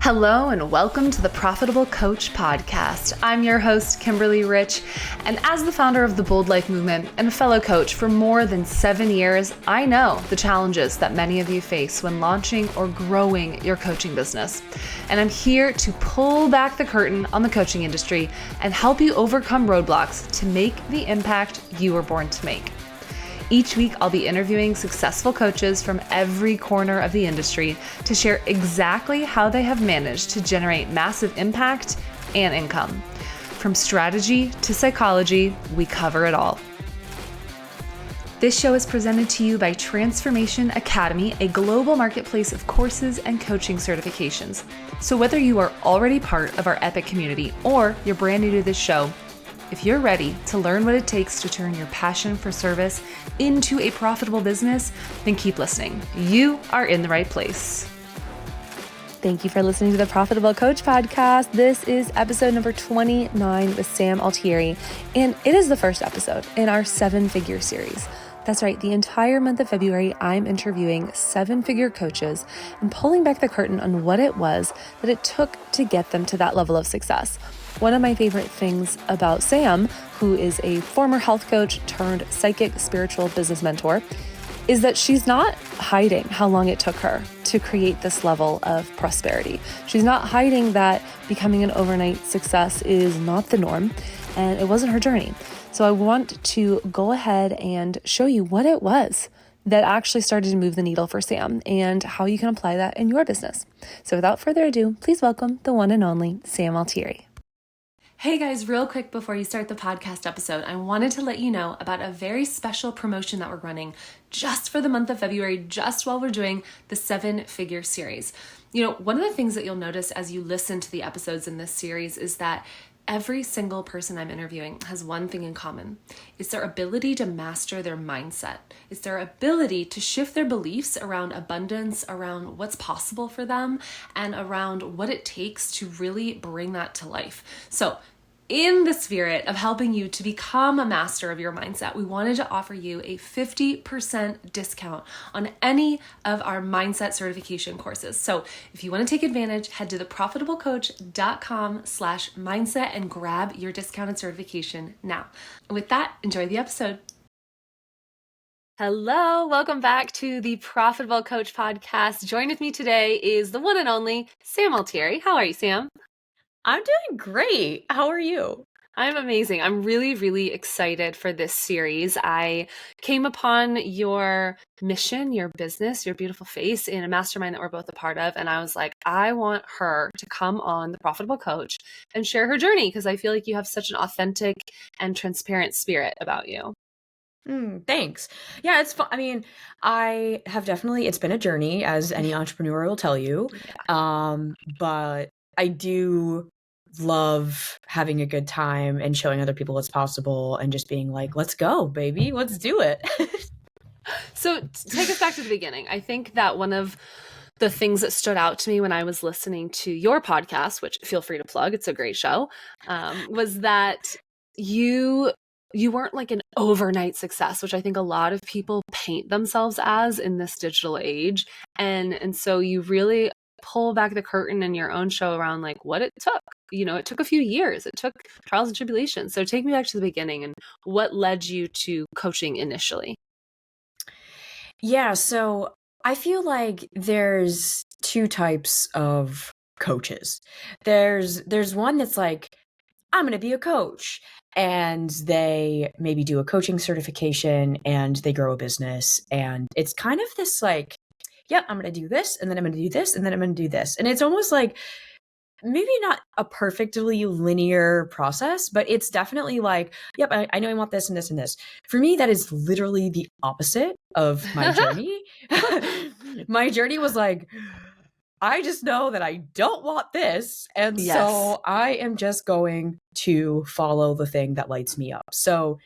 Hello and welcome to the Profitable Coach Podcast. I'm your host, Kimberly Rich, and as the founder of the Bold Life Movement and a fellow coach for more than 7 years, I know the challenges that many of you face when launching or growing your coaching business. And I'm here to pull back the curtain on the coaching industry and help you overcome roadblocks to make the impact you were born to make. Each week, I'll be interviewing successful coaches from every corner of the industry to share exactly how they have managed to generate massive impact and income. From strategy to psychology, we cover it all. This show is presented to you by Transformation Academy, a global marketplace of courses and coaching certifications. So whether you are already part of our epic community or you're brand new to this show, if you're ready to learn what it takes to turn your passion for service into a profitable business, then keep listening. You are in the right place. Thank you for listening to the Profitable Coach Podcast. This is episode number 29 with Sam Altieri, and it is the first episode in our 7-figure series. That's right, the entire month of February, I'm interviewing 7-figure coaches and pulling back the curtain on what it was that it took to get them to that level of success. One of my favorite things about Sam, who is a former health coach turned psychic spiritual business mentor, is that she's not hiding how long it took her to create this level of prosperity. She's not hiding that becoming an overnight success is not the norm, and it wasn't her journey. So I want to go ahead and show you what it was that actually started to move the needle for Sam and how you can apply that in your business. So without further ado, please welcome the one and only Sam Altieri. Hey guys, real quick before you start the podcast episode, I wanted to let you know about a very special promotion that we're running just for the month of February, just while we're doing the 7-figure series. You know, one of the things that you'll notice as you listen to the episodes in this series is that every single person I'm interviewing has one thing in common. It's their ability to master their mindset. It's their ability to shift their beliefs around abundance, around what's possible for them, and around what it takes to really bring that to life. So in the spirit of helping you to become a master of your mindset, we wanted to offer you a 50% discount on any of our mindset certification courses. So if you want to take advantage, head to theprofitablecoach.com/mindset and grab your discounted certification now. And with that, enjoy the episode. Hello, welcome back to the Profitable Coach Podcast. Join with me today is the one and only Sam Altieri. How are you, Sam? I'm doing great. How are you? I'm amazing. I'm really, really excited for this series. I came upon your mission, your business, your beautiful face in a mastermind that we're both a part of. And I was like, I want her to come on the Profitable Coach and share her journey because I feel like you have such an authentic and transparent spirit about you. Thanks. Yeah, it's fun. I mean, I have definitely, it's been a journey, as any entrepreneur will tell you. But I do love having a good time and showing other people what's possible and just being like, let's go, baby, let's do it. So take us back to the beginning. I think that one of the things that stood out to me when I was listening to your podcast, which feel free to plug, it's a great show, was that you weren't like an overnight success, which I think a lot of people paint themselves as in this digital age. And so you really pull back the curtain in your own show around like what it took. You know, it took a few years. It took trials and tribulations. So take me back to the beginning and what led you to coaching initially? Yeah, so I feel like there's two types of coaches. There's one that's like, I'm going to be a coach, and they maybe do a coaching certification and they grow a business, and it's kind of this like, yep, I'm going to do this, and then I'm going to do this, and then I'm going to do this. And it's almost like maybe not a perfectly linear process, but it's definitely like, yep, I know I want this and this and this. For me, that is literally the opposite of my journey. My journey was like, I just know that I don't want this. And so I am just going to follow the thing that lights me up. So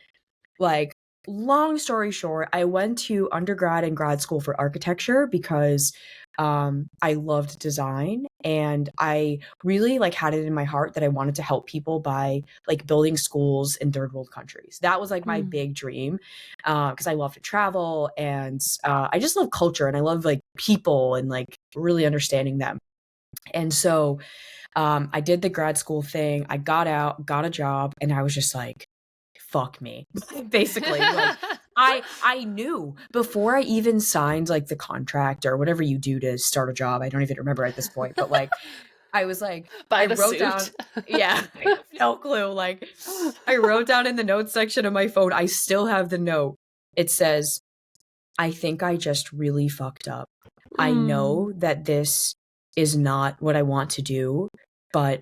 like, long story short, I went to undergrad and grad school for architecture because I loved design, and I really like had it in my heart that I wanted to help people by like building schools in third world countries. That was like my big dream, because I love to travel, and I just love culture, and I love like people and like really understanding them. And so I did the grad school thing. I got out, got a job, and I was just like, fuck me. Basically, like I knew before I even signed like the contract or whatever you do to start a job. I don't even remember at this point, but like I was like, Buy I the wrote suit. down, yeah, I have no clue. Like I wrote down in the notes section of my phone, I still have the note. It says, I think I just really fucked up. I know that this is not what I want to do, but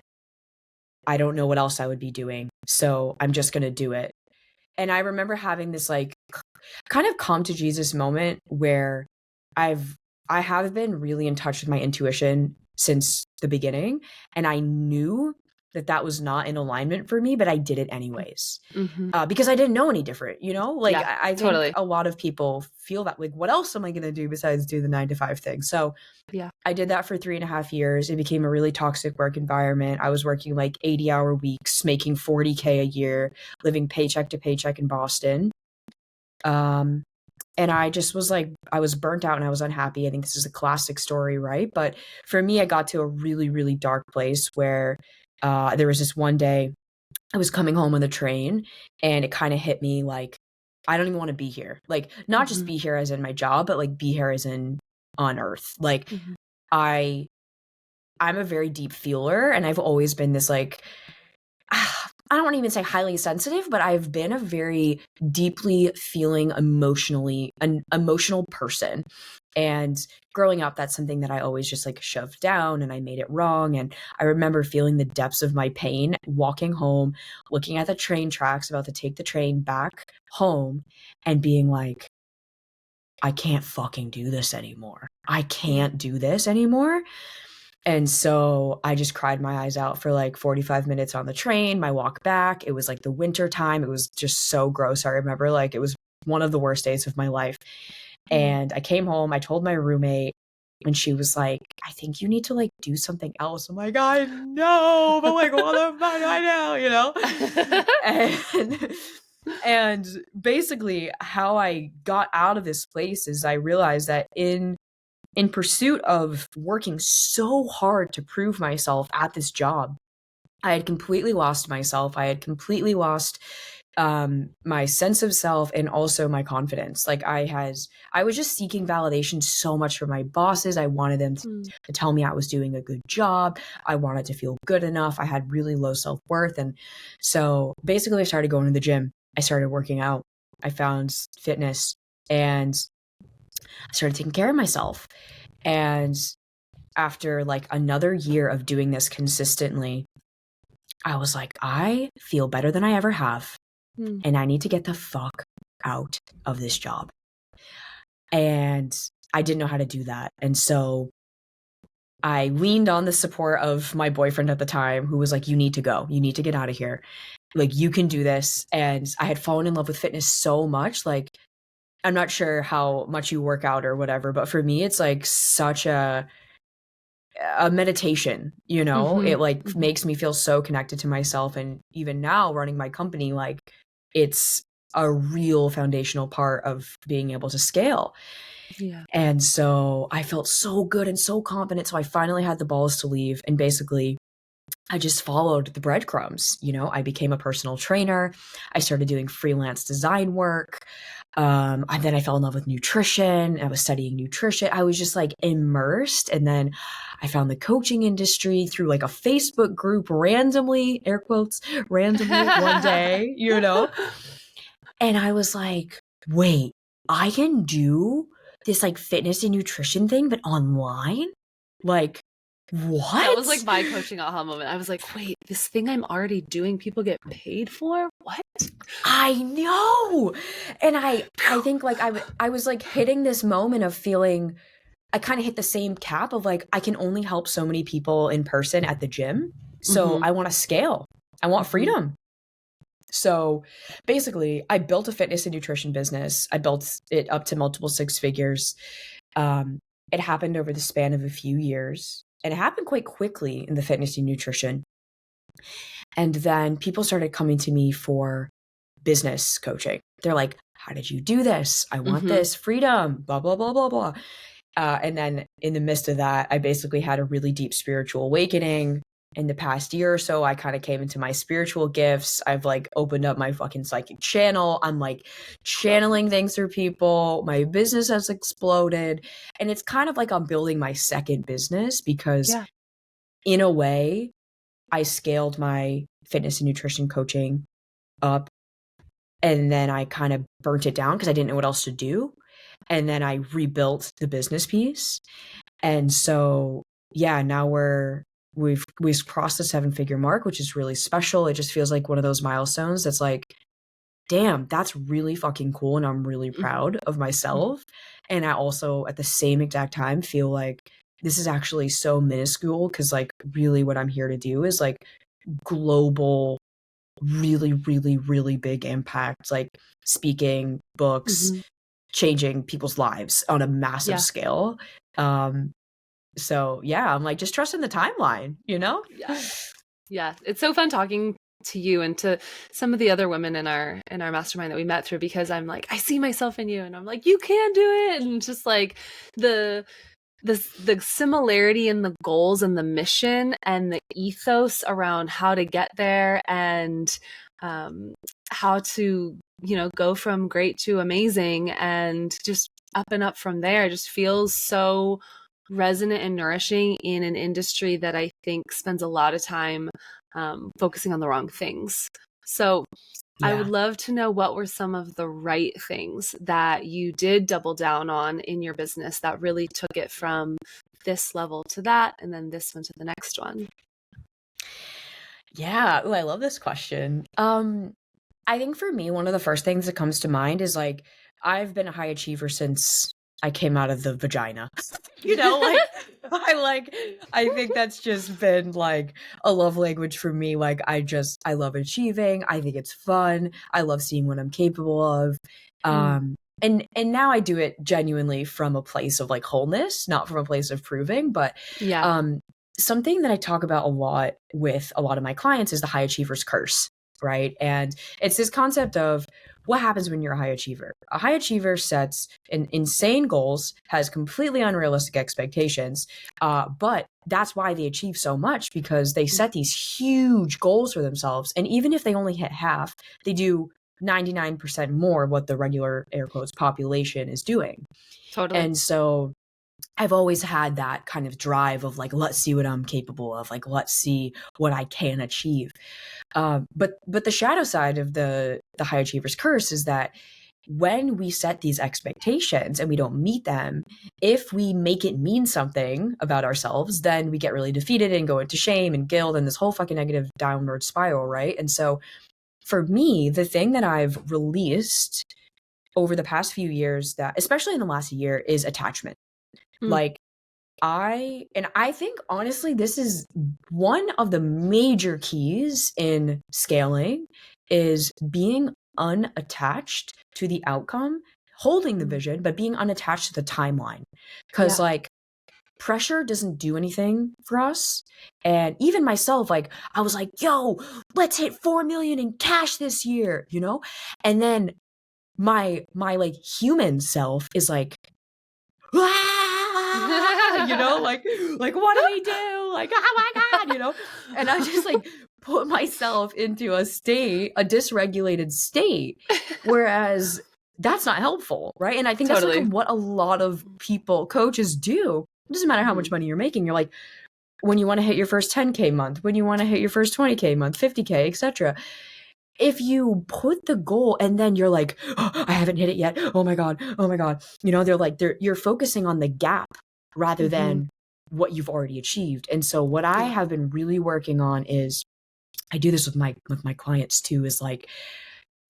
I don't know what else I would be doing. So I'm just going to do it. And I remember having this like kind of come to Jesus moment where I have been really in touch with my intuition since the beginning, and I knew that that was not in alignment for me, but I did it anyways. Because I didn't know any different, you know? Like Yeah, I think totally. a lot of people feel that, like, what else am I going to do besides do the 9 to 5 thing? So Yeah. I did that for 3.5 years. It became a really toxic work environment. I was working like 80-hour weeks, making $40K a year, living paycheck to paycheck in Boston. And I just was like, I was burnt out and I was unhappy. I think this is a classic story, right? But for me, I got to a really, really dark place where there was this one day I was coming home on the train and it kind of hit me like, I don't even want to be here. Like, not just be here as in my job, but like be here as in on earth. Like, I'm a very deep feeler, and I've always been this like, I don't want to even say highly sensitive, but I've been a very deeply feeling an emotional person. And growing up, that's something that I always just like shoved down, and I made it wrong. And I remember feeling the depths of my pain, walking home, looking at the train tracks, about to take the train back home, and being like, I can't fucking do this anymore. I can't do this anymore. And so I just cried my eyes out for like 45 minutes on the train, my walk back. It was like the winter time. It was just so gross. I remember like it was one of the worst days of my life. And I came home, I told my roommate, and she was like, I think you need to like do something else. I'm like, I know, but like, what the fuck do I know, you know? And basically how I got out of this place is I realized that in pursuit of working so hard to prove myself at this job, I had completely lost myself. I had completely lost my sense of self and also my confidence. Like I was just seeking validation so much from my bosses. I wanted them to tell me I was doing a good job. I wanted to feel good enough. I had really low self-worth. And so basically I started going to the gym. I started working out. I found fitness and I started taking care of myself. And after like another year of doing this consistently, I was like, I feel better than I ever have. And I need to get the fuck out of this job. And I didn't know how to do that. And so I leaned on the support of my boyfriend at the time, who was like, you need to go. You need to get out of here. Like, you can do this. And I had fallen in love with fitness so much. Like, I'm not sure how much you work out or whatever, but for me, it's like such a meditation, you know. It like makes me feel so connected to myself. And even now running my company, like it's a real foundational part of being able to scale. And so I felt so good and so confident. So I finally had the balls to leave, and basically I just followed the breadcrumbs. You know, I became a personal trainer. I started doing freelance design work. And then I fell in love with nutrition. I was studying nutrition. I was just like immersed. And then I found the coaching industry through like a Facebook group randomly, air quotes, randomly one day, you know? And I was like, wait, I can do this like fitness and nutrition thing, but online? Like, what? That was like my coaching aha moment. I was like, wait, this thing I'm already doing, people get paid for? What? I know. And I think like I was like hitting this moment of feeling, I kind of hit the same cap of like, I can only help so many people in person at the gym. So I want to scale. I want freedom. So basically I built a fitness and nutrition business. I built it up to multiple six figures. It happened over the span of a few years, and it happened quite quickly in the fitness and nutrition. And then people started coming to me for business coaching. They're like, how did you do this? I want this freedom, blah, blah, blah, blah, blah. And then in the midst of that, I basically had a really deep spiritual awakening. In the past year or so, I kind of came into my spiritual gifts. I've like opened up my fucking psychic channel. I'm like channeling things through people. My business has exploded. And it's kind of like I'm building my second business because in a way, I scaled my fitness and nutrition coaching up, and then I kind of burnt it down because I didn't know what else to do. And then I rebuilt the business piece. And so, yeah, now we've crossed the 7-figure mark, which is really special. It just feels like one of those milestones that's like, damn, that's really fucking cool. And I'm really proud of myself. And I also at the same exact time feel like this is actually so minuscule because like really what I'm here to do is like global, really, really, really big impact, like speaking, books, changing people's lives on a massive scale. So yeah, I'm like just trusting the timeline, you know? Yeah. It's so fun talking to you and to some of the other women in our mastermind that we met through, because I'm like, I see myself in you, and I'm like, you can do it. And just like the similarity in the goals and the mission and the ethos around how to get there, and how to, go from great to amazing and just up and up from there just feels so resonant and nourishing in an industry that I think spends a lot of time focusing on the wrong things. So I would love to know, what were some of the right things that you did double down on in your business that really took it from this level to that, and then this one to the next one? Yeah. Ooh, I love this question. I think for me, one of the first things that comes to mind is like, I've been a high achiever since I came out of the vagina. I think that's just been like a love language for me. Like I love achieving. I think it's fun. I love seeing what I'm capable of. And now I do it genuinely from a place of like wholeness, not from a place of proving, but something that I talk about a lot with a lot of my clients is the high achiever's curse. Right. And it's this concept of what happens when you're a high achiever. A high achiever sets insane goals, has completely unrealistic expectations. But that's why they achieve so much, because they set these huge goals for themselves. And even if they only hit half, they do 99% more what the regular air quotes population is doing. Totally. And so I've always had that kind of drive of like, let's see what I'm capable of. Like, let's see what I can achieve. But the shadow side of the high achiever's curse is that when we set these expectations and we don't meet them, if we make it mean something about ourselves, then we get really defeated and go into shame and guilt and this whole fucking negative downward spiral, right? And so for me, the thing that I've released over the past few years, that especially in the last year, is attachment. Like I think honestly, this is one of the major keys in scaling, is being unattached to the outcome, holding the vision, but being unattached to the timeline. Because like pressure doesn't do anything for us. And even myself, like I was like, yo, let's hit 4 million in cash this year, you know? And then my like human self is like, you know, like what do we do? Like, oh my God, you know? And I just like put myself into a dysregulated state, whereas that's not helpful, right? And I think that's like what a lot of coaches do. It doesn't matter how much money you're making. You're like, when you want to hit your first 10K month, when you want to hit your first 20K month, 50K, etc. If you put the goal and then you're like, oh, I haven't hit it yet. Oh my God. You know, you're focusing on the gap rather than what you've already achieved. And so what I have been really working on is, I do this with my clients too, is like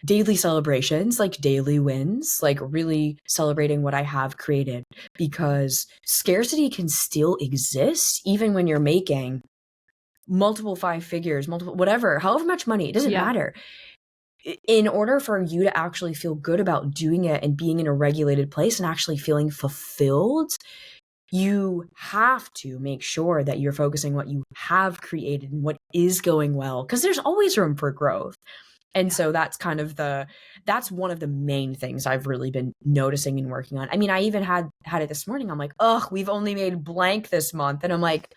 daily celebrations, like daily wins, like really celebrating what I have created, because scarcity can still exist even when you're making multiple 5 figures, multiple, whatever, however much money, it doesn't matter. In order for you to actually feel good about doing it and being in a regulated place and actually feeling fulfilled, you have to make sure that you're focusing what you have created and what is going well, because there's always room for growth. And so that's that's one of the main things I've really been noticing and working on. I mean, I even had it this morning. I'm like, ugh, we've only made blank this month. And I'm like,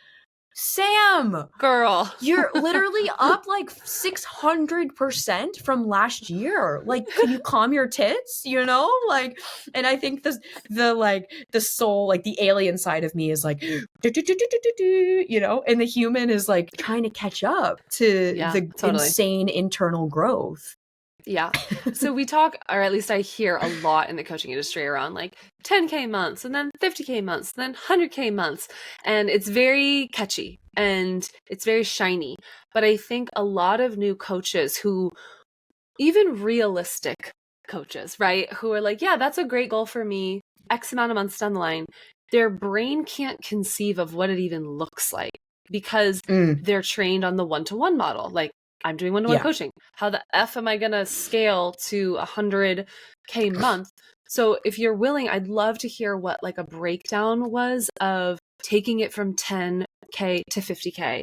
Sam, girl, you're literally up like 600% from last year. Like, can you calm your tits? You know, like, and I think the soul, like the alien side of me is like, you know, and the human is like trying to catch up to the insane internal growth. Yeah. So we talk, or at least I hear a lot in the coaching industry around like 10K months and then 50K months, and then 100K months. And it's very catchy and it's very shiny. But I think a lot of new coaches who, even realistic coaches, right, who are like, yeah, that's a great goal for me, X amount of months down the line, their brain can't conceive of what it even looks like because they're trained on the one-to-one model. Like, I'm doing one-to-one coaching. How the F am I going to scale to 100K month? So if you're willing, I'd love to hear what like a breakdown was of taking it from 10K to 50K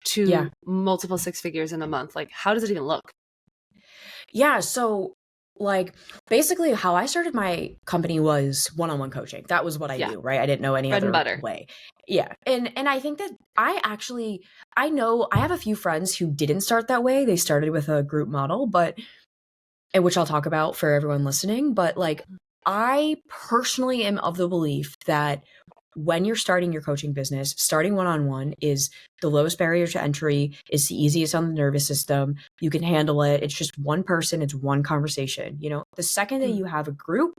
to multiple six figures in a month. Like, how does it even look? Yeah. So like basically how I started my company was one-on-one coaching. That was what I knew, right? I didn't know any Bread and other butter. way. Yeah. And I think that I know I have a few friends who didn't start that way. They started with a group model, and which I'll talk about for everyone listening. But like, I personally am of the belief that when you're starting your coaching business, starting one-on-one is the lowest barrier to entry, is the easiest on the nervous system. You can handle it. It's just one person. It's one conversation. You know, the second that you have a group,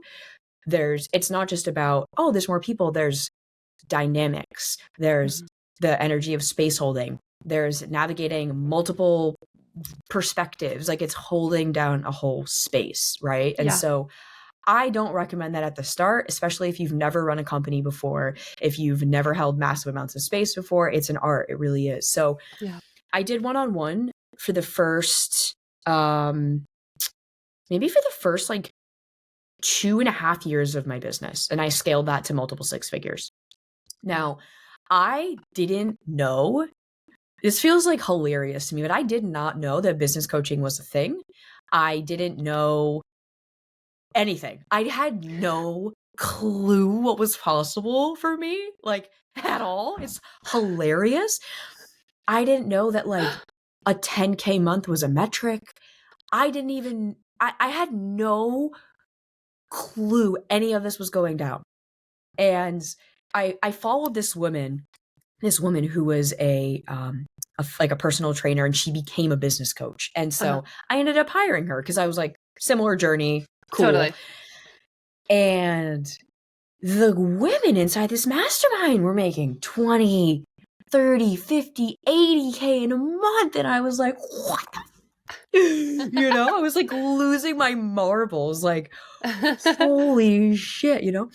it's not just about, oh, there's more people. There's dynamics. There's the energy of space holding. There's navigating multiple perspectives. Like, it's holding down a whole space, right? And so I don't recommend that at the start, especially if you've never run a company before, if you've never held massive amounts of space before. It's an art. It really is. So I did one-on-one for the first, maybe for the first like 2.5 years of my business. And I scaled that to multiple six figures. Now, I didn't know, this feels like hilarious to me, but I did not know that business coaching was a thing. I didn't know anything. I had no clue what was possible for me, like, at all. It's hilarious. I didn't know that like a 10K month was a metric. I had no clue any of this was going down. And I followed this woman who was a personal trainer, and she became a business coach. And so I ended up hiring her because I was like, similar journey. Cool. Totally. And the women inside this mastermind were making 20, 30, 50, 80K in a month. And I was like, what? You know, I was like losing my marbles, like, holy shit, you know?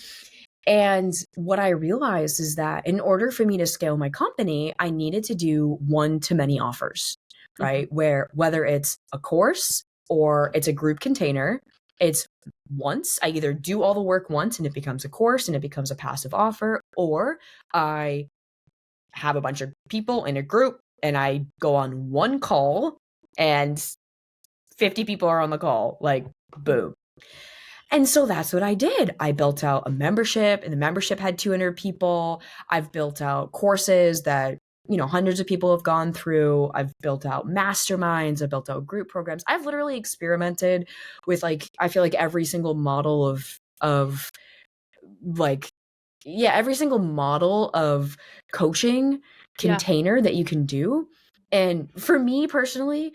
And what I realized is that in order for me to scale my company, I needed to do one-to-many offers, right? Whether it's a course or it's a group container, it's once I either do all the work once and it becomes a course and it becomes a passive offer, or I have a bunch of people in a group and I go on one call and 50 people are on the call, like, boom. And so that's what I did. I built out a membership, and the membership had 200 people. I've built out courses that, you know, hundreds of people have gone through. I've built out masterminds. I've built out group programs. I've literally experimented with, like, I feel like every single model of like, every single model of coaching container that you can do. And for me personally,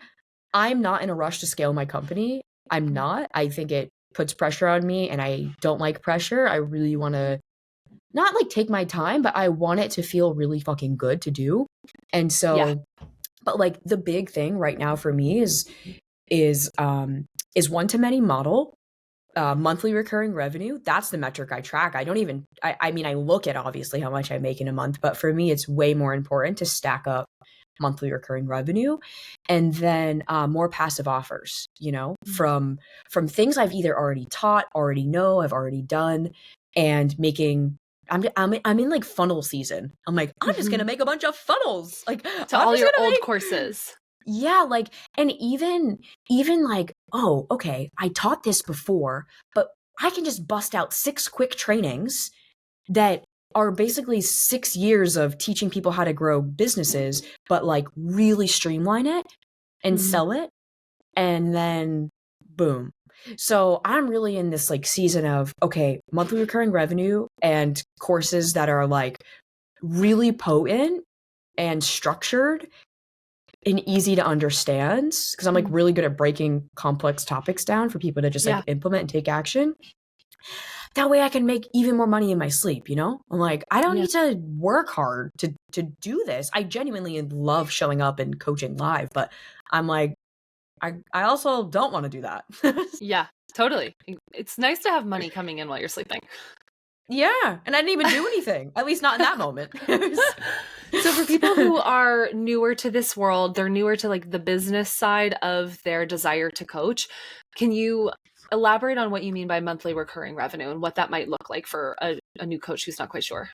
I'm not in a rush to scale my company. I'm not. I think it puts pressure on me, and I don't like pressure. I really want to not like take my time, but I want it to feel really fucking good to do. And so, but like the big thing right now for me is one-to-many model, monthly recurring revenue. That's the metric I track. I mean, I look at obviously how much I make in a month, but for me, it's way more important to stack up monthly recurring revenue, and then more passive offers, you know, from things I've either already taught, already know, I've already done, and making. I'm in like funnel season. I'm like, I'm just gonna make a bunch of funnels, like, to all your old courses. Yeah, like, and even like, oh, okay, I taught this before, but I can just bust out 6 quick trainings that are basically 6 years of teaching people how to grow businesses, but like really streamline it and Mhm. sell it, and then boom. So I'm really in this like season of, okay, monthly recurring revenue and courses that are like really potent and structured and easy to understand, because I'm like really good at breaking complex topics down for people to just like implement and take action. That way I can make even more money in my sleep, you know? I'm like, I don't need to work hard to do this. I genuinely love showing up and coaching live, but I'm like, I also don't want to do that. Yeah, totally. It's nice to have money coming in while you're sleeping. Yeah, and I didn't even do anything, at least not in that moment. So for people who are newer to this world, they're newer to like the business side of their desire to coach. Can you elaborate on what you mean by monthly recurring revenue and what that might look like for a new coach who's not quite sure?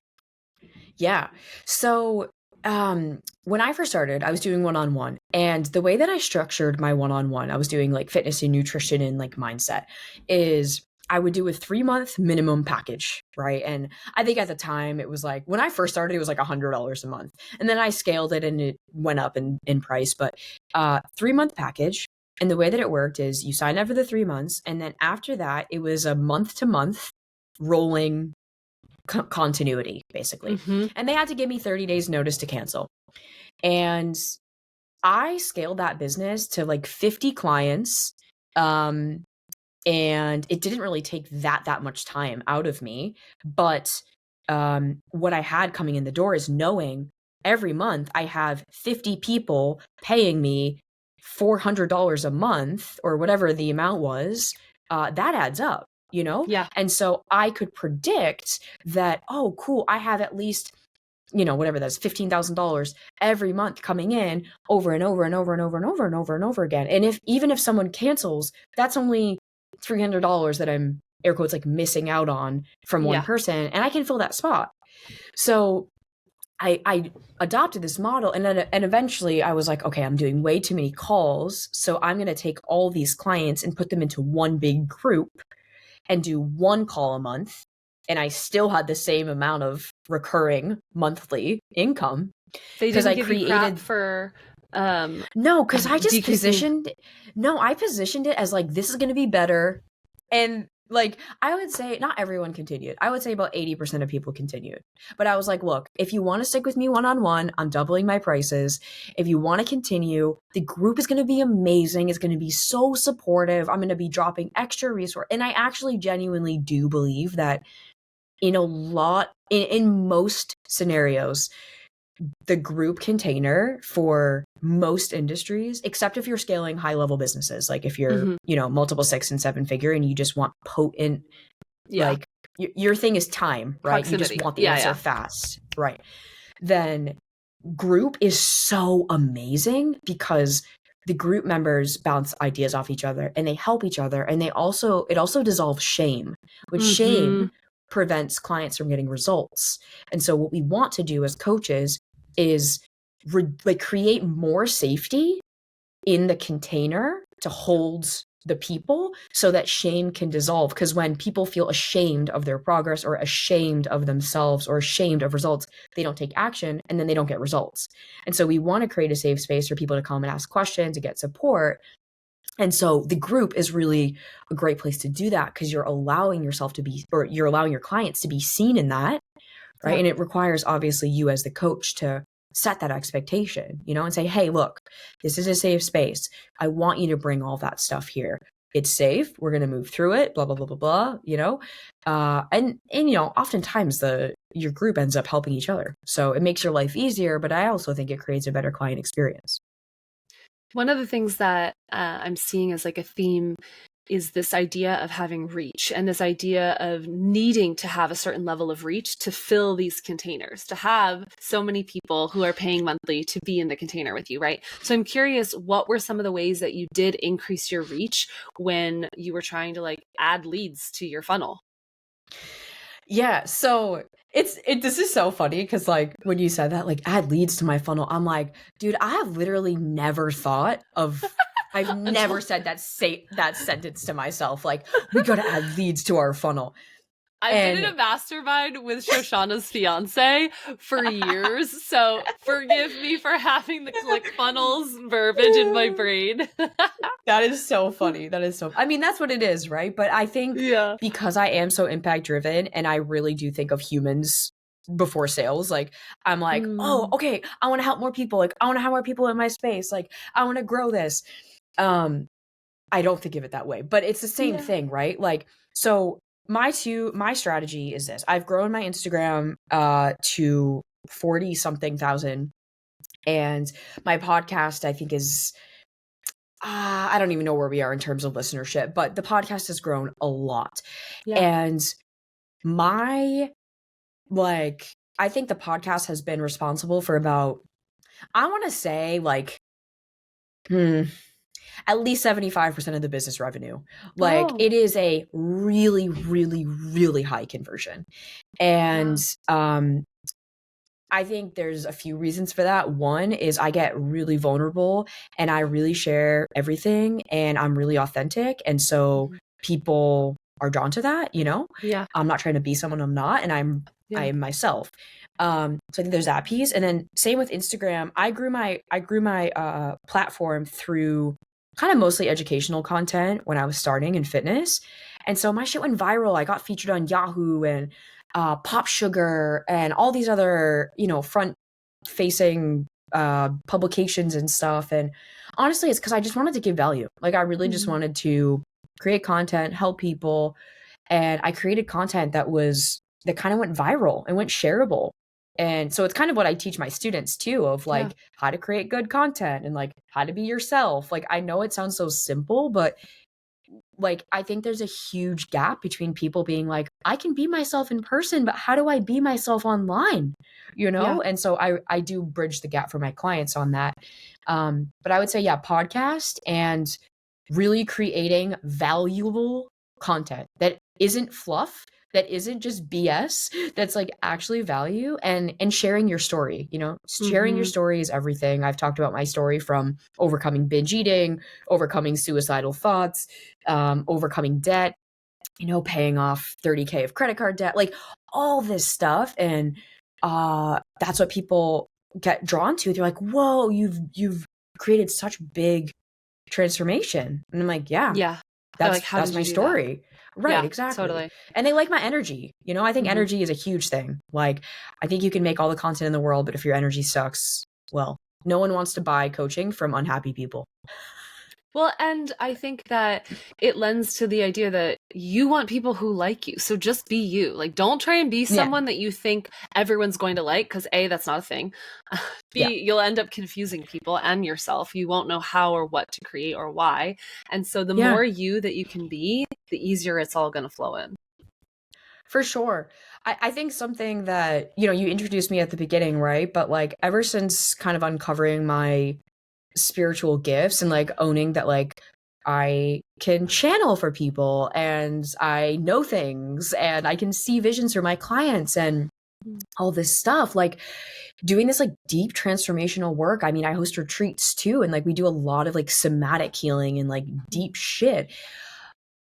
Yeah. So when I first started, I was doing one-on-one, and the way that I structured my one-on-one, I was doing like fitness and nutrition and like mindset, is I would do a 3-month minimum package, right? And I think at the time it was like, when I first started, it was like $100 a month. And then I scaled it and it went up in price, but 3-month package. And the way that it worked is you sign up for the 3 months. And then after that, it was a month to month rolling continuity, basically. And they had to give me 30 days notice to cancel. And I scaled that business to like 50 clients. And it didn't really take that much time out of me. But what I had coming in the door is knowing every month I have 50 people paying me $400 a month, or whatever the amount was. That adds up, you know? Yeah. And so I could predict that, oh, cool, I have at least, you know, whatever that's $15,000 every month coming in over and over and over and over and over and over and over again. And even if someone cancels, that's only $300 that I'm, air quotes, like missing out on from one person, and I can fill that spot. So I adopted this model, and eventually I was like, okay, I'm doing way too many calls, so I'm going to take all these clients and put them into one big group and do 1 call a month. And I still had the same amount of recurring monthly income. They didn't give you crap for no, because I just positioned it as like, this is going to be better. And like, I would say not everyone continued. I would say about 80% of people continued. But I was like, look, if you want to stick with me one-on-one, I'm doubling my prices. If you want to continue, the group is going to be amazing. It's going to be so supportive. I'm going to be dropping extra resource. And I actually genuinely do believe that in most scenarios, the group container for most industries, except if you're scaling high level businesses, like if you're, you know, multiple 6 and 7 figure and you just want potent, like your thing is time, right? Proximity. You just want the answer fast, right? Then group is so amazing because the group members bounce ideas off each other and they help each other. And it also dissolves shame, which shame prevents clients from getting results. And so what we want to do as coaches is create more safety in the container to hold the people so that shame can dissolve. Because when people feel ashamed of their progress or ashamed of themselves or ashamed of results, they don't take action and then they don't get results. And so we want to create a safe space for people to come and ask questions, to get support. And so the group is really a great place to do that, because you're allowing yourself to be, or you're allowing your clients to be seen in that, right? And it requires obviously you as the coach to set that expectation, you know, and say, hey, look, this is a safe space. I want you to bring all that stuff here. It's safe. We're going to move through it, blah, blah, blah, blah, blah, you know? And, you know, oftentimes your group ends up helping each other. So it makes your life easier, but I also think it creates a better client experience. One of the things that I'm seeing as like a theme is this idea of having reach, and this idea of needing to have a certain level of reach to fill these containers, to have so many people who are paying monthly to be in the container with you, right? So I'm curious, what were some of the ways that you did increase your reach when you were trying to like add leads to your funnel? Yeah. So This is so funny because like when you said that, like add leads to my funnel, I'm like, dude, I have literally never thought of. I've never said that sentence to myself. Like, we gotta add leads to our funnel. I've been in a mastermind with Shoshana's fiance for years, so forgive me for having the ClickFunnels verbiage in my brain. That is so funny. That is so. I mean, that's what it is, right? But I think because I am so impact driven, and I really do think of humans before sales. Like, I'm like, oh, okay, I want to help more people. Like, I want to have more people in my space. Like, I want to grow this. I don't think of it that way, but it's the same thing, right? Like, so my strategy is this. I've grown my Instagram to 40 something thousand, and my podcast I think is I don't even know where we are in terms of listenership, but the podcast has grown a lot. And I think the podcast has been responsible for about, I want to say like at least 75% of the business revenue. Like it is a really, really, really high conversion. And I think there's a few reasons for that. One is I get really vulnerable and I really share everything and I'm really authentic. And so people are drawn to that, you know? Yeah. I'm not trying to be someone I'm not, and I am myself. So I think there's that piece. And then same with Instagram. I grew my platform through kind of mostly educational content when I was starting in fitness. And so my shit went viral. I got featured on Yahoo and Pop Sugar and all these other, you know, front facing publications and stuff. And honestly, it's because I just wanted to give value. Like I really just wanted to create content, help people. And I created content that kind of went viral and went shareable. And so it's kind of what I teach my students too, of like how to create good content and like how to be yourself. Like, I know it sounds so simple, but like, I think there's a huge gap between people being like, I can be myself in person, but how do I be myself online? You know? And so I do bridge the gap for my clients on that. But I would say, podcast and really creating valuable content that isn't fluff, that isn't just BS, that's like actually value, and sharing your story, you know, sharing your story is everything. I've talked about my story from overcoming binge eating, overcoming suicidal thoughts, overcoming debt, you know, paying off 30K of credit card debt, like all this stuff. And that's what people get drawn to. They're like, whoa, you've created such big transformation. And I'm like, that's my story. Right, exactly. Totally. And they like my energy. You know, I think energy is a huge thing. Like, I think you can make all the content in the world, but if your energy sucks, well, no one wants to buy coaching from unhappy people. Well, and I think that it lends to the idea that you want people who like you. So just be you. Like, don't try and be someone that you think everyone's going to like, because A, that's not a thing. B, you'll end up confusing people and yourself. You won't know how or what to create or why. And so the more you that you can be, the easier it's all going to flow in. For sure. I think something that, you know, you introduced me at the beginning, right? But like ever since kind of uncovering my spiritual gifts and like owning that like I can channel for people and I know things and I can see visions for my clients and all this stuff, like doing this like deep transformational work. I mean, I host retreats too, and like we do a lot of like somatic healing and like deep shit.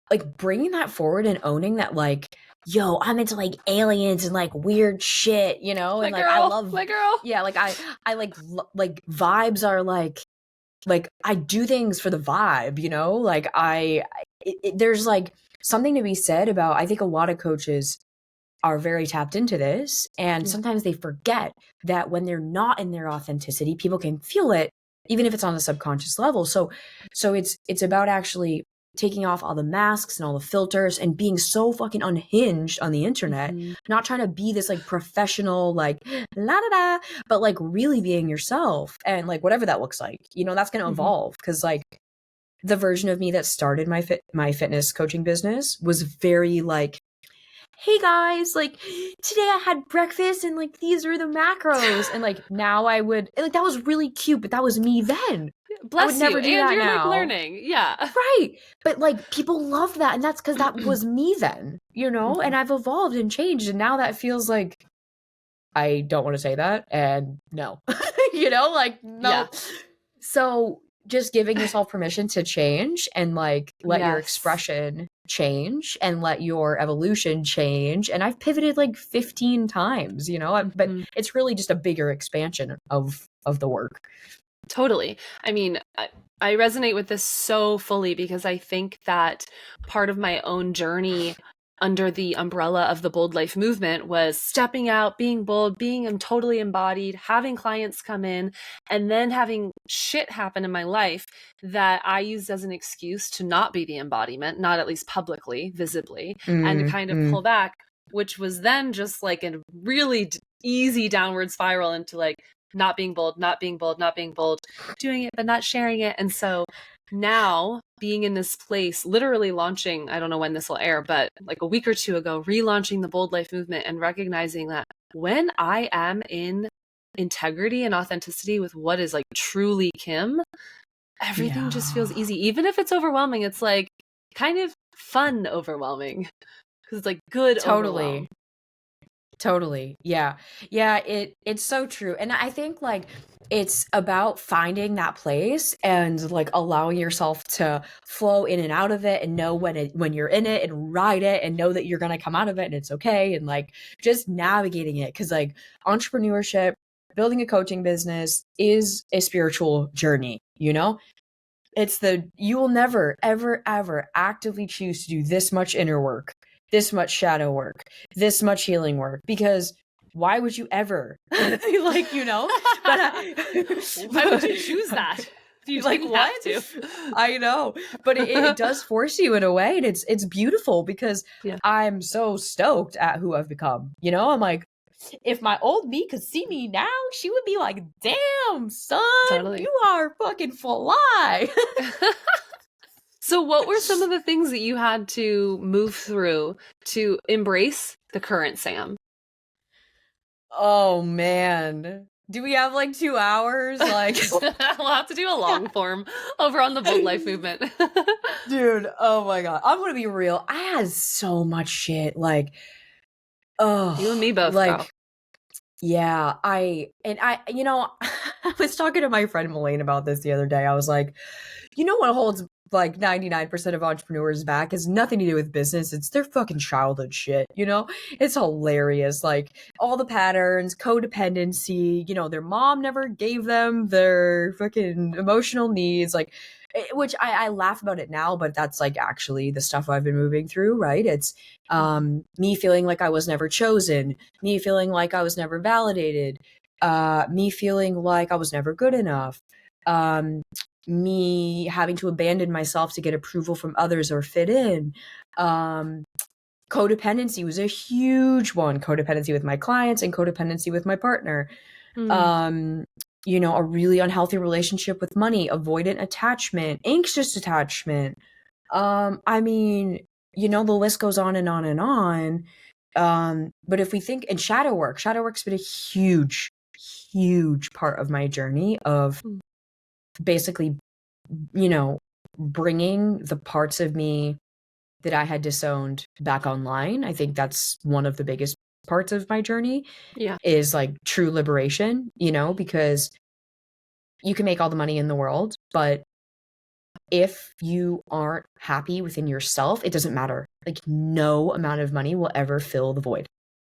Like bringing that forward and owning that, like, yo, I'm into like aliens and like weird shit, you know? And like I love my girl. Yeah, like I like vibes are like I do things for the vibe, you know? Like there's like something to be said about, I think a lot of coaches are very tapped into this, and sometimes they forget that when they're not in their authenticity, people can feel it, even if it's on a subconscious level. So it's about actually taking off all the masks and all the filters and being so fucking unhinged on the internet, not trying to be this like professional, like la da da, but like really being yourself, and like whatever that looks like, you know, that's going to evolve. Cause like the version of me that started my fitness coaching business was very like, hey guys, like today I had breakfast and like these are the macros, and like now I would like, that was really cute, but that was me then. Bless I would never you. do And that you're now. like learning. Yeah. Right. But like people love that, and that's because that was me then, you know? And I've evolved and changed, and now that feels like I don't want to say that. And no, like, no. Yeah. So just giving yourself permission to change and like let your Yes. expression change and let your evolution change. And I've pivoted like 15 times, but it's really just a bigger expansion of the work. Totally. I mean, I resonate with this so fully because I think that part of my own journey under the umbrella of the Bold Life movement was stepping out, being bold, being totally embodied, having clients come in, and then having shit happen in my life that I used as an excuse to not be the embodiment, not at least publicly, visibly, and to kind of pull back, which was then just like a really easy downward spiral into like not being bold, doing it, but not sharing it. And so now being in this place, literally launching, I don't know when this will air, but like a week or two ago, relaunching the Bold Life movement and recognizing that when I am in integrity and authenticity with what is like truly Kim, everything just feels easy. Even if it's overwhelming, it's like kind of fun overwhelming because it's like good. Overwhelm. Totally. Yeah. It's so true. And I think like it's about finding that place and like allowing yourself to flow in and out of it and know when you're in it and ride it and know that you're going to come out of it and it's okay. And like just navigating it. 'Cause like entrepreneurship, building a coaching business is a spiritual journey, It's you will never, ever, ever actively choose to do this much inner work, this much shadow work, this much healing work, because why would you ever? But why would you choose that? You like what? To. I know, but it does force you in a way, and it's beautiful because I'm so stoked at who I've become. I'm like, if my old me could see me now, she would be like, damn, son, totally. You are fucking fly. So what were some of the things that you had to move through to embrace the current Sam? Oh, man. Do we have like 2 hours? Like, we'll have to do a long form over on the Bold Life movement. Dude, oh my God. I'm going to be real. I had so much shit. Like, oh, you and me both. Like, girl. Yeah, I was talking to my friend Melaine about this the other day. I was like, what holds like 99% of entrepreneurs back is nothing to do with business. It's their fucking childhood shit, It's hilarious. Like all the patterns, codependency, their mom never gave them their fucking emotional needs, like, which I laugh about it now, but that's like actually the stuff I've been moving through, right? It's me feeling like I was never chosen, me feeling like I was never validated, me feeling like I was never good enough, me having to abandon myself to get approval from others or fit in. Codependency was a huge one. Codependency with my clients and codependency with my partner. A really unhealthy relationship with money, avoidant attachment, anxious attachment. I mean, the list goes on and on and on. But if we think in shadow work's been a huge, huge part of my journey of basically, bringing the parts of me that I had disowned back online. I think that's one of the biggest parts of my journey. Yeah. Is like true liberation, because you can make all the money in the world, but if you aren't happy within yourself, it doesn't matter. Like no amount of money will ever fill the void.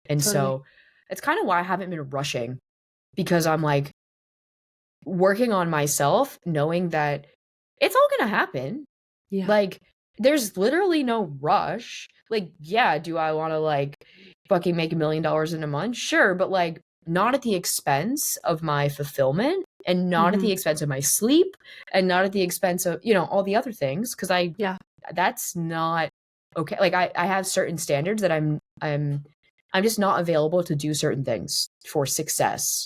And so it's kind of why I haven't been rushing, because I'm like working on myself, knowing that it's all going to happen. Yeah. Like there's literally no rush. Like, yeah, do I want to like fucking make $1 million in a month? Sure. But like not at the expense of my fulfillment and not at the expense of my sleep and not at the expense of, all the other things. Cause that's not okay. Like I have certain standards that I'm just not available to do certain things for success,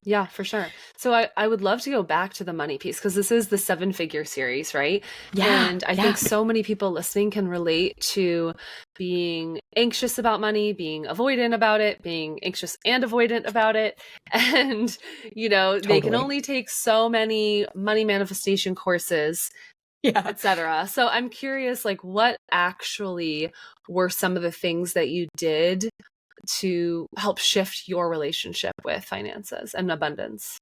Yeah, for sure. So I would love to go back to the money piece because this is the 7-figure series, right? Yeah. And I think so many people listening can relate to being anxious about money, being avoidant about it, being anxious and avoidant about it. And, they can only take so many money manifestation courses, etc. So I'm curious, like, what actually were some of the things that you did to help shift your relationship with finances and abundance?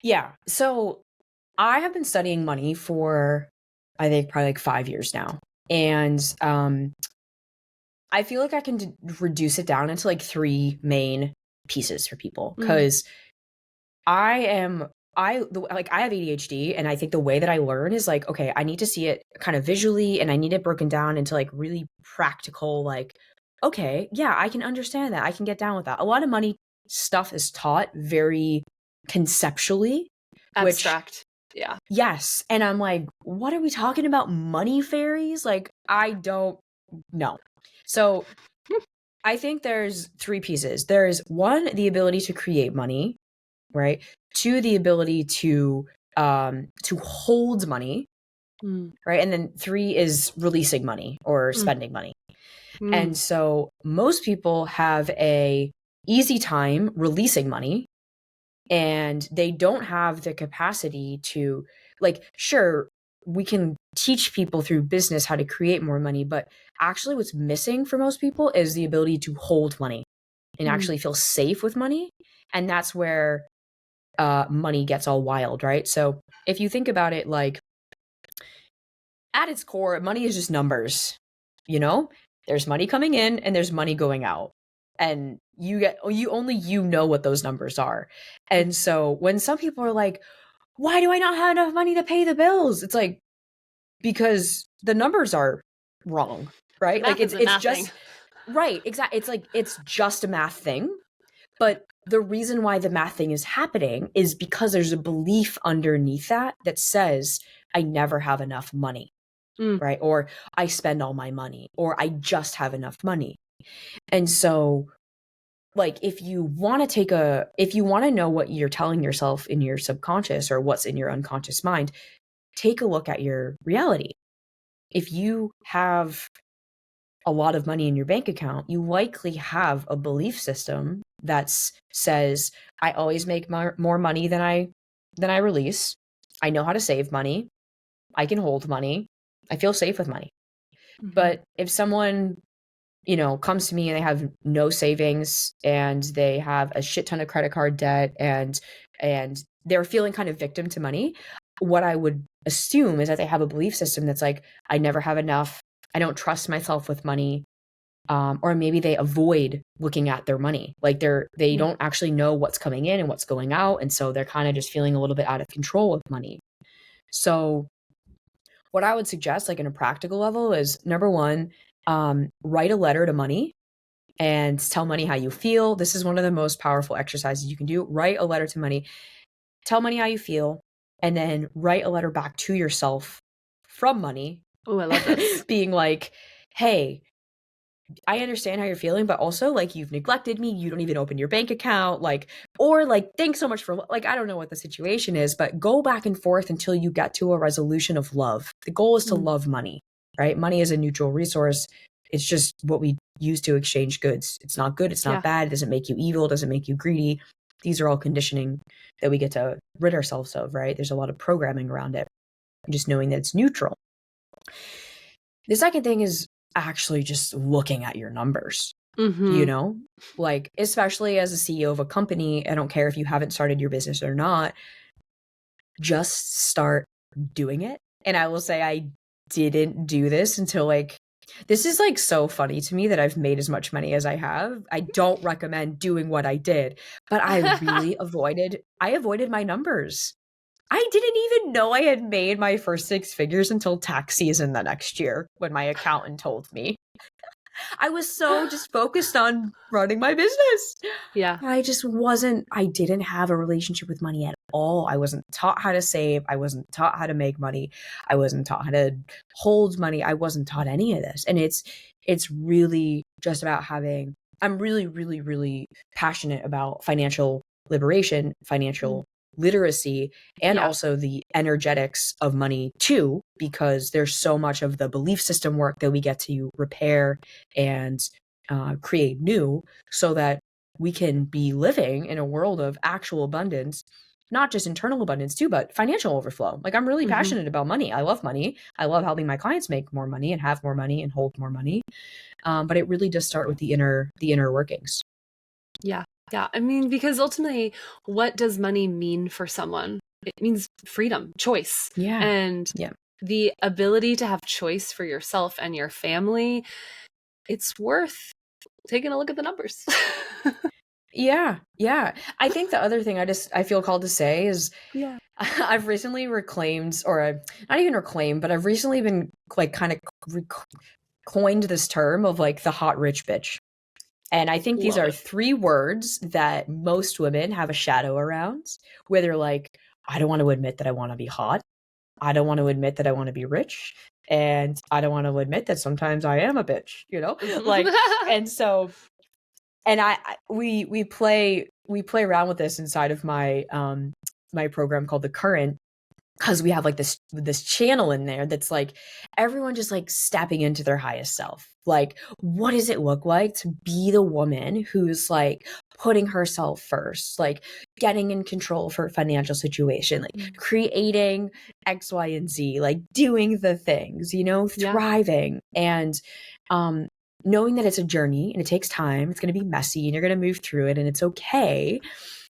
Yeah. So I have been studying money for, I think, probably like 5 years now. And I feel like I can reduce it down into like three main pieces for people, because I have ADHD, and I think the way that I learn is like, okay, I need to see it kind of visually, and I need it broken down into like really practical, like, okay, yeah, I can understand that. I can get down with that. A lot of money stuff is taught very conceptually, Abstract. Yeah. yes. And I'm like, what are we talking about? Money fairies? Like, I don't know. So I think there's three pieces. There's one, the ability to create money, right? Two, the ability to hold money, right? And then three is releasing money or spending money. And so most people have a easy time releasing money, and they don't have the capacity to, like, sure, we can teach people through business how to create more money, but actually what's missing for most people is the ability to hold money and actually feel safe with money. And that's where money gets all wild, right? So if you think about it, like, at its core, money is just numbers. There's money coming in and there's money going out, and you know what those numbers are. And so when some people are like, why do I not have enough money to pay the bills? It's like, because the numbers are wrong, right? Like, it's just right. Exactly. It's like, it's just a math thing. But the reason why the math thing is happening is because there's a belief underneath that says, I never have enough money, right? Or I spend all my money, or I just have enough money. And so, like, if you want to know what you're telling yourself in your subconscious or what's in your unconscious mind, take a look at your reality. If you have a lot of money in your bank account, you likely have a belief system that says, I always make more money than I release. I know how to save money. I can hold money. I feel safe with money. But if someone, comes to me and they have no savings and they have a shit ton of credit card debt and they're feeling kind of victim to money, what I would assume is that they have a belief system that's like, I never have enough. I don't trust myself with money. Or maybe they avoid looking at their money. Like, they don't actually know what's coming in and what's going out. And so they're kind of just feeling a little bit out of control with money. So what I would suggest, like, in a practical level, is number one, write a letter to money and tell money how you feel. This is one of the most powerful exercises you can do. Write a letter to money, tell money how you feel, and then write a letter back to yourself from money. Oh, I love this. Being like, hey, I understand how you're feeling, but also, like, you've neglected me. You don't even open your bank account, like, or like, thanks so much for, like, I don't know what the situation is, but go back and forth until you get to a resolution of love. The goal is to love money, right? Money is a neutral resource. It's just what we use to exchange goods. It's not good. It's not bad. It doesn't make you evil. It doesn't make you greedy. These are all conditioning that we get to rid ourselves of, right? There's a lot of programming around it. Just knowing that it's neutral. The second thing is actually just looking at your numbers, like, especially as a CEO of a company, I don't care if you haven't started your business or not, just start doing it. And I will say, I didn't do this until, like, this is, like, so funny to me that I've made as much money as I have. I don't recommend doing what I did, but I really avoided my numbers. I didn't even know I had made my first 6 figures until tax season the next year, when my accountant told me. I was so just focused on running my business. Yeah. I didn't have a relationship with money at all. I wasn't taught how to save. I wasn't taught how to make money. I wasn't taught how to hold money. I wasn't taught any of this. And it's really just about I'm really, really, really passionate about financial liberation, financial literacy, and also the energetics of money too, because there's so much of the belief system work that we get to repair and create new, so that we can be living in a world of actual abundance not just internal abundance too, but financial overflow. Like I'm really passionate about money. I love money. I love helping my clients make more money and have more money and hold more money. But it really does start with the inner workings. Yeah. Yeah. I mean, because ultimately, what does money mean for someone? It means freedom, choice. Yeah. And the ability to have choice for yourself and your family, it's worth taking a look at the numbers. Yeah. I think the other thing I feel called to say is I've recently reclaimed, or not even reclaimed, but I've recently been like kind of coined this term of like the hot rich bitch. And I think these are 3 words that most women have a shadow around, where they're like, I don't want to admit that I want to be hot. I don't want to admit that I want to be rich. And I don't want to admit that sometimes I am a bitch, you know? Like, and so, and we play around with this inside of my, my program called The Current, because we have like this channel in there that's like everyone just like stepping into their highest self. Like, what does it look like to be the woman who's like putting herself first, like getting in control of her financial situation, like creating X, Y, and Z, like doing the things, you know, thriving, and knowing that it's a journey and it takes time. It's going to be messy and you're going to move through it and it's okay.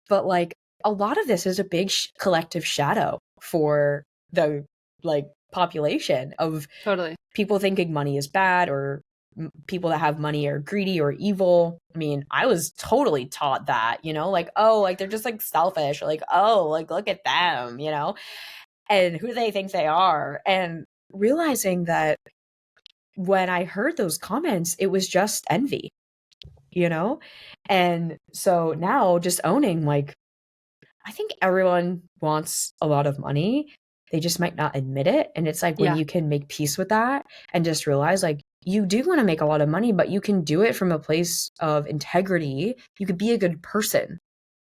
But like a lot of this is a big collective shadow for the like population of people thinking money is bad, or people that have money are greedy or evil. I mean, I was totally taught that, you know, like, oh, like they're just like selfish, or like, oh, like look at them, you know, and who they think they are. And realizing that when I heard those comments, it was just envy, you know? And so now just owning, like, I think everyone wants a lot of money. They just might not admit it. And it's like when you can make peace with that and just realize like you do want to make a lot of money, but you can do it from a place of integrity. You could be a good person,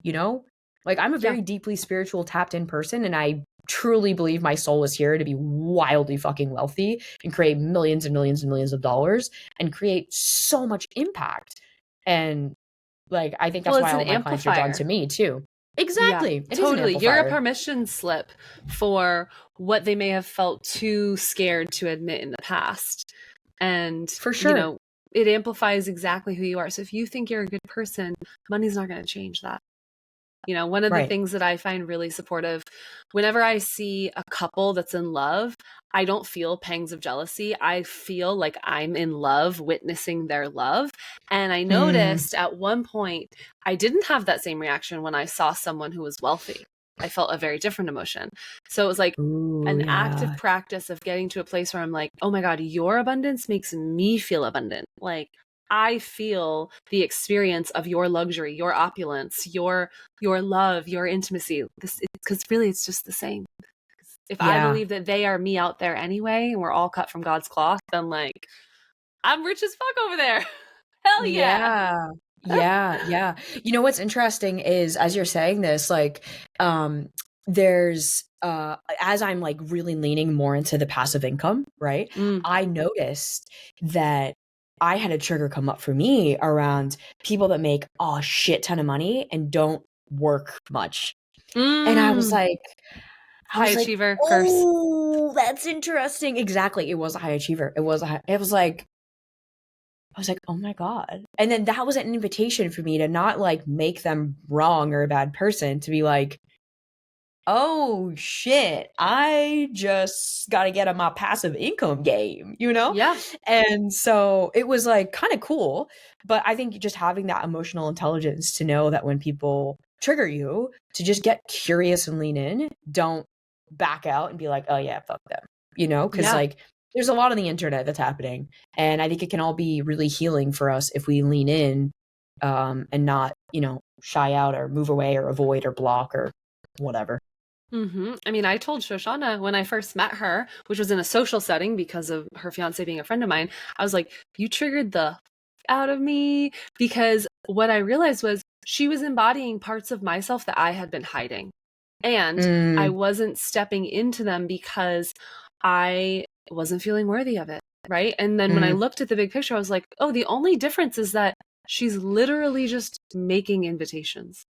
you know? Like I'm a very deeply spiritual, tapped in person, and I truly believe my soul is here to be wildly fucking wealthy and create millions and millions and millions of dollars and create so much impact. And like I think that's why all my clients are drawn to me too. Exactly. Yeah, totally. You're a permission slip for what they may have felt too scared to admit in the past. And for sure, you know, it amplifies exactly who you are. So if you think you're a good person, money's not going to change that. You know, one of the things that I find really supportive, whenever I see a couple that's in love, I don't feel pangs of jealousy. I feel like I'm in love, witnessing their love. And I noticed at one point, I didn't have that same reaction when I saw someone who was wealthy. I felt a very different emotion. So it was like an active practice of getting to a place where I'm like, oh my God, your abundance makes me feel abundant. Like, I feel the experience of your luxury, your opulence, your love, your intimacy. Because really, it's just the same. If I believe that they are me out there anyway, and we're all cut from God's cloth, then like, I'm rich as fuck over there. Hell yeah. Yeah. You know what's interesting is as you're saying this, like, there's as I'm like really leaning more into the passive income, right? I noticed that I had a trigger come up for me around people that make a shit ton of money and don't work much. And I was like, high achiever curse. Oh, that's interesting. Exactly. It was a high achiever. I was like, oh my God. And then that was an invitation for me to not like make them wrong or a bad person, to be like, oh shit, I just got to get on my passive income game, you know? Yeah. And so it was like kind of cool. But I think just having that emotional intelligence to know that when people trigger you, to just get curious and lean in, don't back out and be like, oh yeah, fuck them, you know? Because like there's a lot on the internet that's happening. And I think it can all be really healing for us if we lean in and not, you know, shy out or move away or avoid or block or whatever. I mean, I told Shoshana when I first met her, which was in a social setting because of her fiance being a friend of mine, I was like, you triggered the out of me, because what I realized was she was embodying parts of myself that I had been hiding. And I wasn't stepping into them because I wasn't feeling worthy of it. Right. And then when I looked at the big picture, I was like, oh, the only difference is that she's literally just making invitations.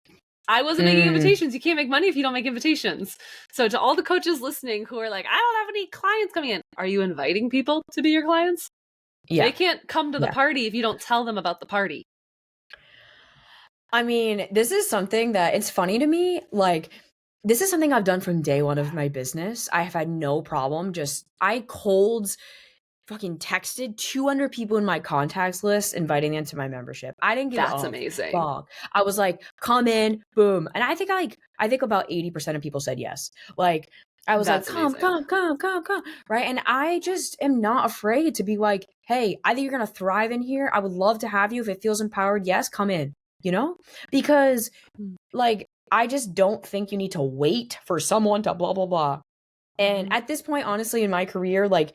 I wasn't making invitations. You can't make money if you don't make invitations. So to all the coaches listening who are like, I don't have any clients coming in, are you inviting people to be your clients? Yeah. They can't come to the party if you don't tell them about the party. I mean, this is something that it's funny to me. Like, this is something I've done from day one of my business. I have had no problem. I cold fucking texted 200 people in my contacts list, inviting them to my membership. I didn't give That's a amazing. fuck. I was like, come in, boom. And I think about 80% of people said yes. Like, I was That's like, come. Right. And I just am not afraid to be like, hey, I think you're going to thrive in here. I would love to have you. If it feels empowered, yes, come in, because like, I just don't think you need to wait for someone to blah, blah, blah. And at this point, honestly, in my career, like,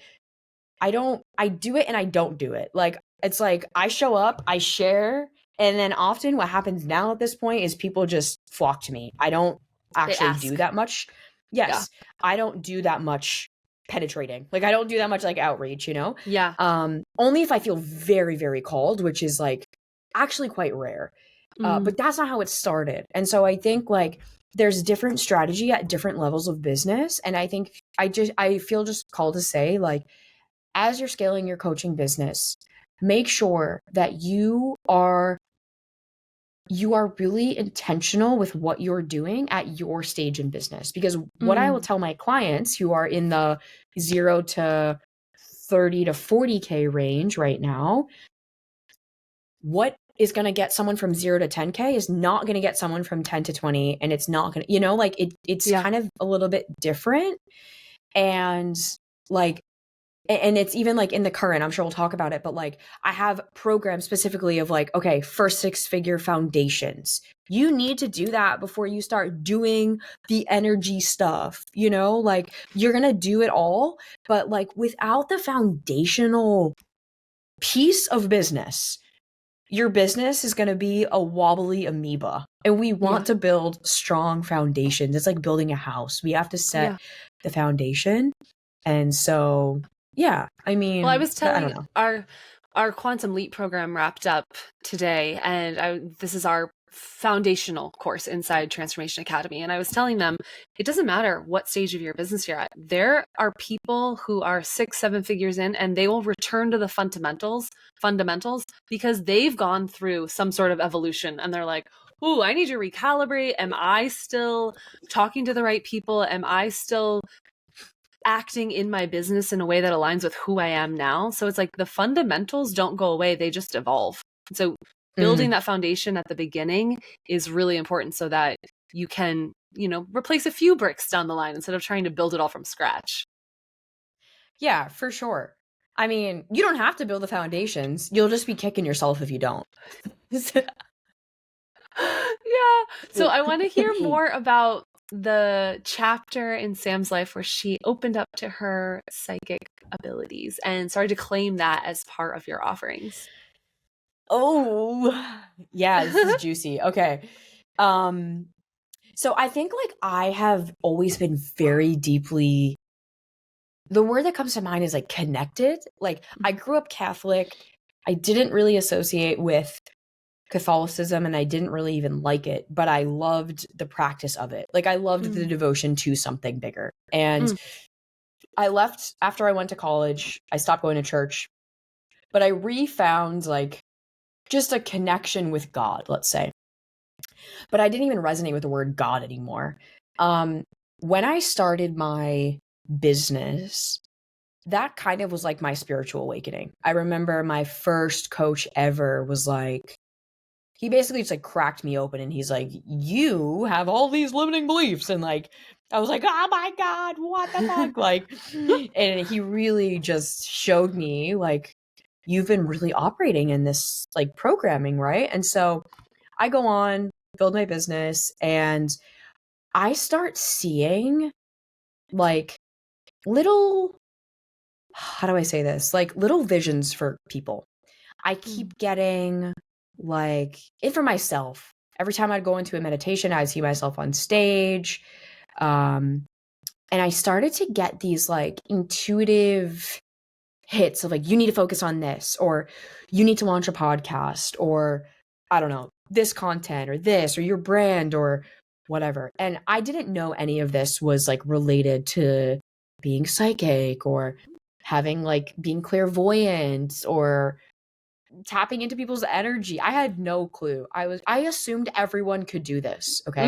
I do it and I don't do it. Like, it's like I show up, I share, and then often what happens now at this point is people just flock to me. I don't actually do that much. Yes. Yeah. I don't do that much penetrating. Like, I don't do that much like outreach, Yeah. Only if I feel very, very called, which is like actually quite rare. But that's not how it started. And so I think like there's different strategy at different levels of business. And I think I feel just called to say, like, as you're scaling your coaching business, make sure that you are really intentional with what you're doing at your stage in business. Because what I will tell my clients who are in the 0 to 30 to 40K range right now, what is going to get someone from 0 to 10K is not going to get someone from 10 to 20. And it's not going to, like it's kind of a little bit different. And like, and it's even like in the current, I'm sure we'll talk about it, but like I have programs specifically of like, okay, first 6-figure foundations. You need to do that before you start doing the energy stuff, like you're going to do it all, but like without the foundational piece of business, your business is going to be a wobbly amoeba. And we want to build strong foundations. It's like building a house. We have to set the foundation. And so, yeah, I mean, well, I was telling our Quantum Leap program wrapped up today, and this is our foundational course inside Transformation Academy. And I was telling them, it doesn't matter what stage of your business you're at. There are people who are 6-7 figures in, and they will return to the fundamentals because they've gone through some sort of evolution. And they're like, ooh, I need to recalibrate. Am I still talking to the right people? Am I still acting in my business in a way that aligns with who I am now? So it's like the fundamentals don't go away. They just evolve. So building that foundation at the beginning is really important so that you can, replace a few bricks down the line instead of trying to build it all from scratch. Yeah, for sure. I mean, you don't have to build the foundations. You'll just be kicking yourself if you don't. Yeah. So I want to hear more about the chapter in Sam's life where she opened up to her psychic abilities and started to claim that as part of your offerings. Oh, yeah, this is juicy. Okay. So I think like I have always been very deeply, the word that comes to mind is like connected. Like I grew up Catholic. I didn't really associate with Catholicism and I didn't really even like it, but I loved the practice of it. Like I loved the devotion to something bigger. And I left after I went to college. I stopped going to church, but I refound like just a connection with God, let's say. But I didn't even resonate with the word God anymore. When I started my business, that kind of was like my spiritual awakening. I remember my first coach ever was like, he basically just like cracked me open and he's like, you have all these limiting beliefs. And like, I was like, oh my God, what the fuck? Like, and he really just showed me like, you've been really operating in this like programming, right? And so I go on, build my business, and I start seeing like little, how do I say this? Like little visions for people. I keep getting like it for myself. Every time I'd go into a meditation, I'd see myself on stage. And I started to get these like intuitive hits of like, you need to focus on this, or you need to launch a podcast, or I don't know, this content or this or your brand or whatever. And I didn't know any of this was like related to being psychic or having like being clairvoyant or tapping into people's energy. I had no clue. I assumed everyone could do this, okay?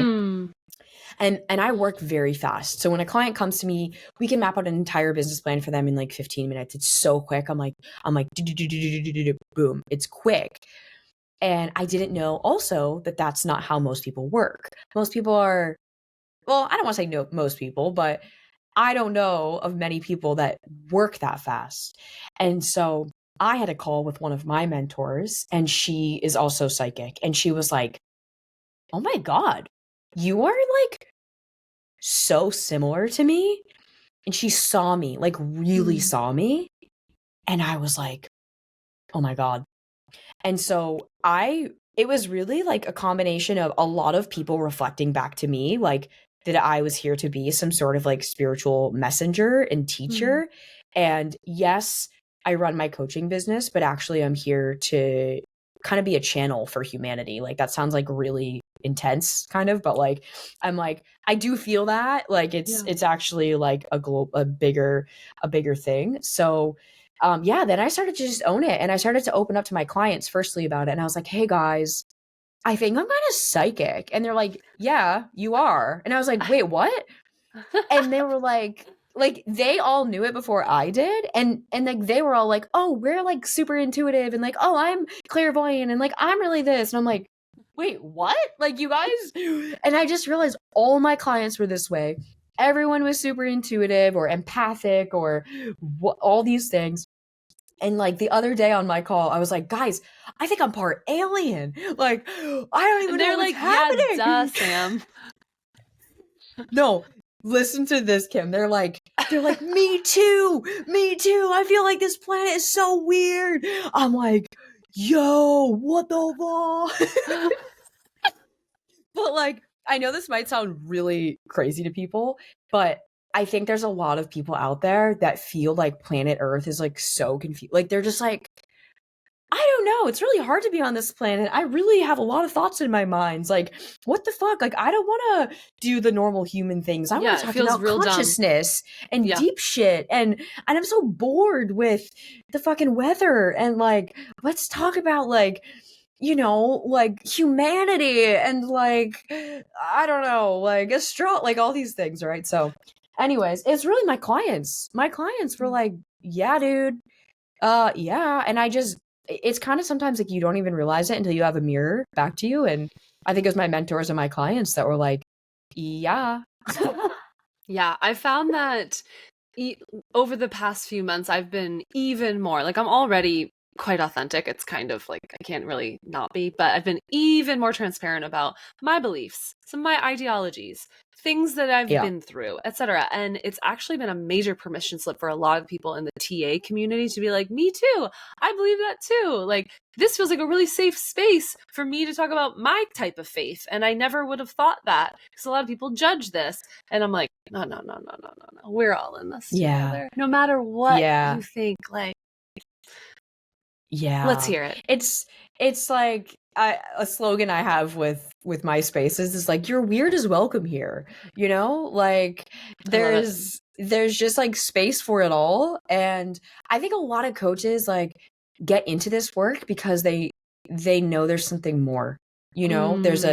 And I work very fast. So when a client comes to me, we can map out an entire business plan for them in like 15 minutes. It's so quick. I'm like boom. It's quick. And I didn't know also that that's not how most people work. Most people are, well, I don't want to say no, most people, but I don't know of many people that work that fast. And so I had a call with one of my mentors, and she is also psychic. And she was like, oh my God, you are like so similar to me. And she saw me, like really saw me. And I was like, oh my God. And so it was really like a combination of a lot of people reflecting back to me, like that I was here to be some sort of like spiritual messenger and teacher. And yes, I run my coaching business, but actually I'm here to kind of be a channel for humanity. Like that sounds like really intense kind of, but like I'm like I do feel that like it's actually like a bigger thing. So then I started to just own it, and I started to open up to my clients firstly about it. And I was like, hey guys, I think I'm kind of psychic. And they're like, yeah, you are. And I was like, wait, what? And they were like they all knew it before I did. And like they were all like, oh, we're like super intuitive, and like, oh, I'm clairvoyant, and like I'm really this. And I'm like, wait, what? Like you guys? And I just realized all my clients were this way. Everyone was super intuitive or empathic or all these things. And like the other day on my call, I was like, guys, I think I'm part alien. Like, I don't even know what's happening. Yeah, duh, Sam. No, listen to this, Kim. They're like, me too. I feel like this planet is so weird. I'm like, yo, what the fuck? But like, I know this might sound really crazy to people, but I think there's a lot of people out there that feel like planet Earth is like so confused. Like they're just like, I don't know. It's really hard to be on this planet. I really have a lot of thoughts in my mind. Like, what the fuck? Like, I don't want to do the normal human things. I want to talk about consciousness and deep shit. And I'm so bored with the fucking weather. And like, let's talk about like, you know, like humanity and like, I don't know, like like all these things, right? So anyways, it's really my clients. My clients were like, yeah, dude. Yeah. And it's kind of sometimes like you don't even realize it until you have a mirror back to you. And I think it was my mentors and my clients that were like, yeah. Yeah, I found that over the past few months, I've been even more like I'm already quite authentic. It's kind of like I can't really not be, but I've been even more transparent about my beliefs, some of my ideologies, things that I've been through, etc. And it's actually been a major permission slip for a lot of people in the TA community to be like, me too. I believe that too. Like this feels like a really safe space for me to talk about my type of faith. And I never would have thought that because a lot of people judge this. And I'm like, no. We're all in this together. No matter what you think, like, let's hear it. It's like a slogan I have with my spaces is like, your weird is welcome here, you know, like there's just like space for it all. And I think a lot of coaches like get into this work because they know there's something more, you know. There's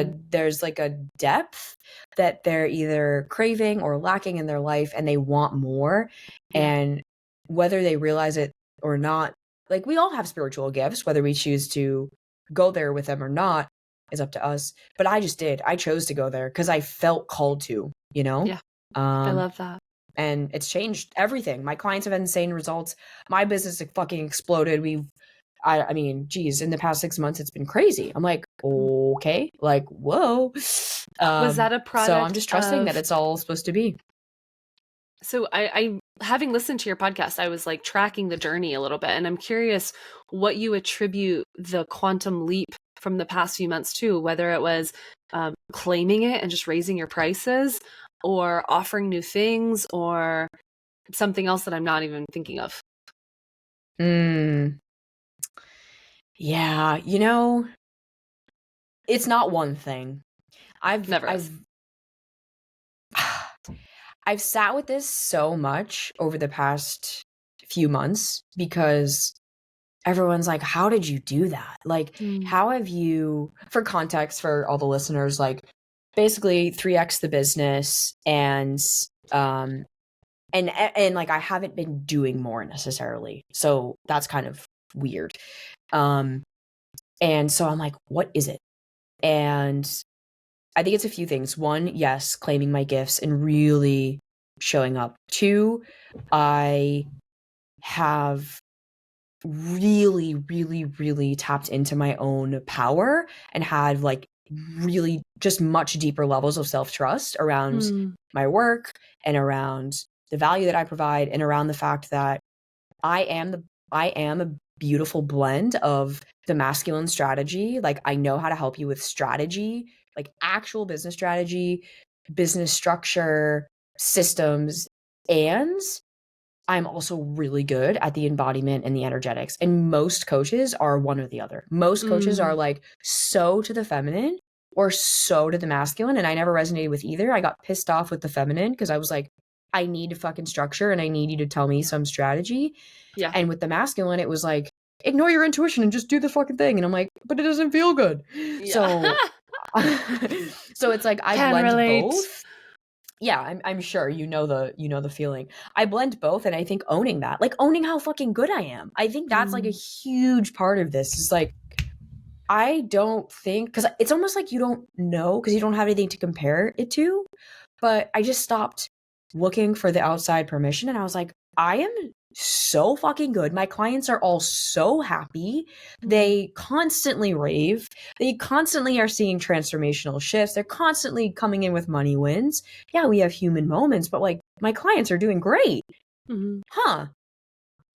like a depth that they're either craving or lacking in their life, and they want more. And whether they realize it or not, like we all have spiritual gifts, whether we choose to go there with them or not is up to us. But I chose to go there because I felt called to, you know? Yeah. I love that. And it's changed everything. My clients have had insane results. My business fucking exploded. I mean, geez, in the past 6 months, it's been crazy. I'm like, okay, like, whoa. Was that a product? So I'm just trusting that it's all supposed to be. So I having listened to your podcast, I was like tracking the journey a little bit, and I'm curious what you attribute the quantum leap from the past few months to, whether it was claiming it and just raising your prices, or offering new things, or something else that I'm not even thinking of. Yeah, you know, It's not one thing. Never is. I've sat with this so much over the past few months because everyone's like, how did you do that? Like, how have you, for context for all the listeners, like basically 3x the business and like I haven't been doing more necessarily. So that's kind of weird. And so I'm like, what is it? And I think it's a few things. One, yes, claiming my gifts and really showing up. Two, I have really, really, really tapped into my own power and had like really just much deeper levels of self-trust around my work and around the value that I provide and around the fact that I am a beautiful blend of the masculine strategy. Like I know how to help you with strategy, like actual business strategy, business structure, systems, and I'm also really good at the embodiment and the energetics. And most coaches are one or the other. Most coaches are like so to the feminine or so to the masculine. And I never resonated with either. I got pissed off with the feminine because I was like, I need a fucking structure and I need you to tell me some strategy. Yeah. And with the masculine, it was like, ignore your intuition and just do the fucking thing. And I'm like, but it doesn't feel good. Yeah. So it's like I blend both. Yeah, I'm sure you know the feeling. I blend both, and I think owning that, like owning how fucking good I am. I think that's like a huge part of this. Is like I don't think because it's almost like you don't know because you don't have anything to compare it to. But I just stopped looking for the outside permission, and I was like, I am so fucking good. My clients are all so happy. They constantly rave. They constantly are seeing transformational shifts. They're constantly coming in with money wins. Yeah, we have human moments, but like my clients are doing great. Huh.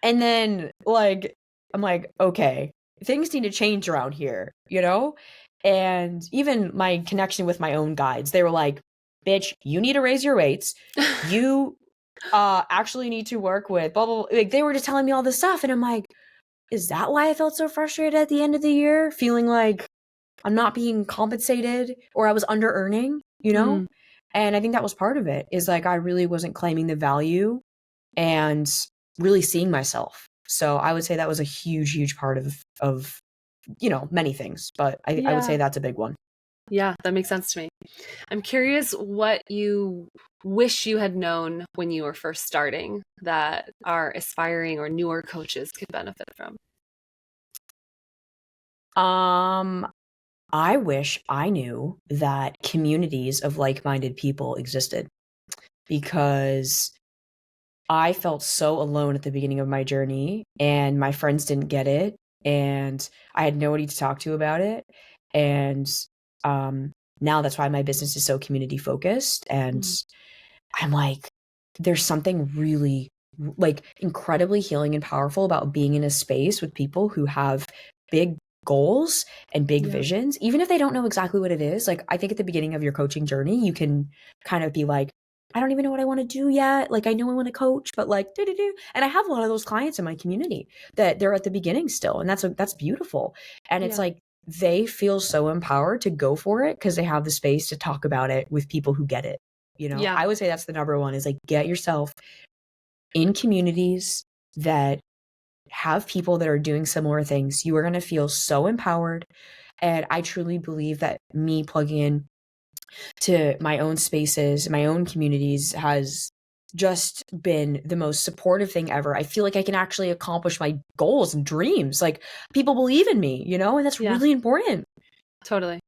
And then like, I'm like, okay, things need to change around here, you know? And even my connection with my own guides, they were like, bitch, you need to raise your weights. You actually need to work with blah, blah, blah. Like they were just telling me all this stuff. And I'm like, is that why I felt so frustrated at the end of the year? Feeling like I'm not being compensated or I was under earning, you know? And I think that was part of it is like, I really wasn't claiming the value and really seeing myself. So I would say that was a huge, huge part of, you know, many things, but I would say that's a big one. Yeah, that makes sense to me. I'm curious what you wish you had known when you were first starting that our aspiring or newer coaches could benefit from. I wish I knew that communities of like-minded people existed because I felt so alone at the beginning of my journey and my friends didn't get it and I had nobody to talk to about it. And now that's why my business is so community focused. And I'm like, there's something really like incredibly healing and powerful about being in a space with people who have big goals and big visions, even if they don't know exactly what it is. Like, I think at the beginning of your coaching journey, you can kind of be like, I don't even know what I want to do yet. Like, I know I want to coach, but like, do. And I have a lot of those clients in my community that they're at the beginning still. And that's beautiful. And it's like, they feel so empowered to go for it because they have the space to talk about it with people who get it. You know, I would say that's the number one is like, get yourself in communities that have people that are doing similar things. You are going to feel so empowered. And I truly believe that me plugging in to my own spaces, my own communities has just been the most supportive thing ever. I feel like I can actually accomplish my goals and dreams. Like people believe in me, you know, and that's really important. Totally.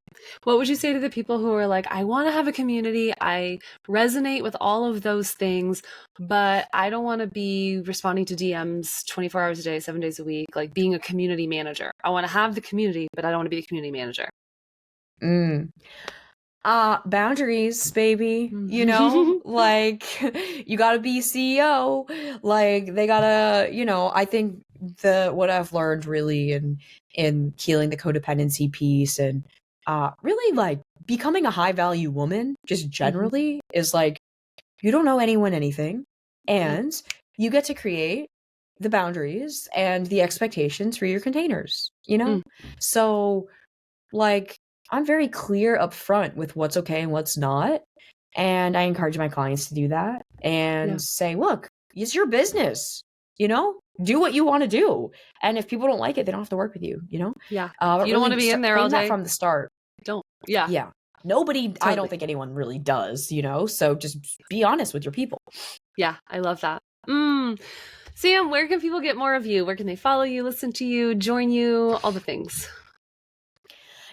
What would you say to the people who are like, I want to have a community. I resonate with all of those things, but I don't want to be responding to DMs 24 hours a day, 7 days a week, like being a community manager. I want to have the community, but I don't want to be the community manager. Boundaries, baby, you know, like you gotta be CEO, like they gotta, you know, I think what I've learned really in healing the codependency piece and really like becoming a high value woman just generally is like you don't know anyone anything and you get to create the boundaries and the expectations for your containers, you know? So like I'm very clear up front with what's okay and what's not. And I encourage my clients to do that and say, look, it's your business, do what you want to do. And if people don't like it, they don't have to work with you, Yeah. If you don't want to be in there all day. That from the start. Don't. Yeah. Yeah. Nobody, Totally. I don't think anyone really does, so just be honest with your people. Yeah. I love that. Sam, where can people get more of you? Where can they follow you, listen to you, join you, all the things?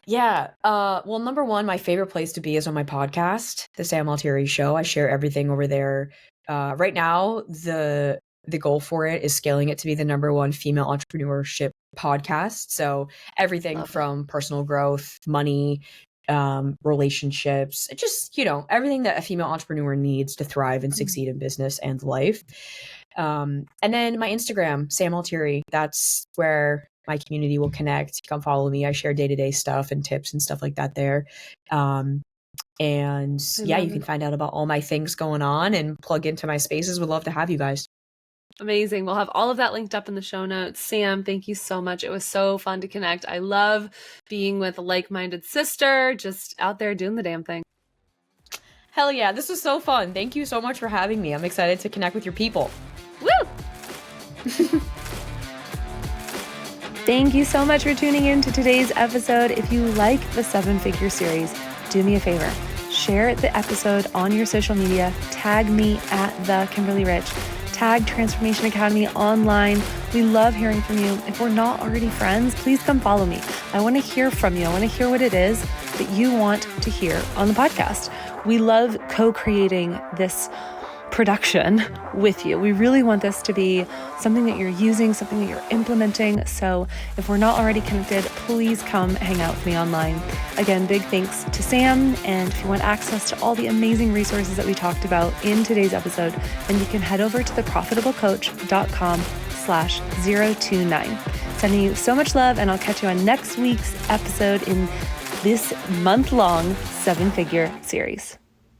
Yeah. Well, number one, my favorite place to be is on my podcast, The Sam Altieri Show. I share everything over there. Right now, the goal for it is scaling it to be the number one female entrepreneurship podcast. So everything from personal growth, money, relationships, just, everything that a female entrepreneur needs to thrive and succeed in business and life. And then my Instagram, Sam Altieri, that's where my community will connect. Come follow me. I share day-to-day stuff and tips and stuff like that there. And yeah, you can find out about all my things going on and plug into my spaces. Would love to have you guys. Amazing. We'll have all of that linked up in the show notes. Sam, thank you so much. It was so fun to connect. I love being with a like-minded sister, just out there doing the damn thing. Hell yeah. This was so fun. Thank you so much for having me. I'm excited to connect with your people. Woo! Thank you so much for tuning in to today's episode. If you like the 7-Figure series, do me a favor. Share the episode on your social media. Tag me at The Kimberly Rich. Tag Transformation Academy online. We love hearing from you. If we're not already friends, please come follow me. I want to hear from you. I want to hear what it is that you want to hear on the podcast. We love co-creating this production with you. We really want this to be something that you're using, something that you're implementing. So if we're not already connected, please come hang out with me online. Again, big thanks to Sam. And if you want access to all the amazing resources that we talked about in today's episode, then you can head over to theprofitablecoach.com/029. Sending you so much love, and I'll catch you on next week's episode in this month-long 7-Figure series.